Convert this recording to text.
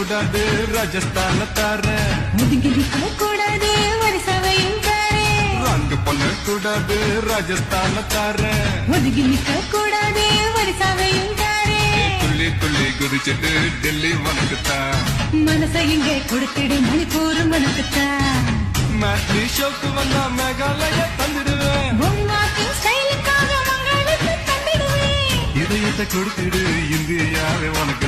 கூடாது ராஜஸ்தான தார ஒதுங்கி நிக்க கூடாது வரிசவையும் தாரே ரங்க பண்ண கூடாது ராஜஸ்தான தார ஒதுங்கி நிக்க கூடாது வரிசவையும் தாரே துள்ளி துள்ளி குதிச்சுட்டு டெல்லி உனக்குத்தான் மனசை இங்கே கொடுத்துடு மணிப்பூர் மனக்குத்தான் மேட்னி ஷோக்கு வந்தா மேகாலய தந்துடுவேன் ஸ்டைலுக்காக மங்களுக்கு தந்துடுவேன் இதயத்தை கொடுத்துடு இந்தியாவே உனக்கு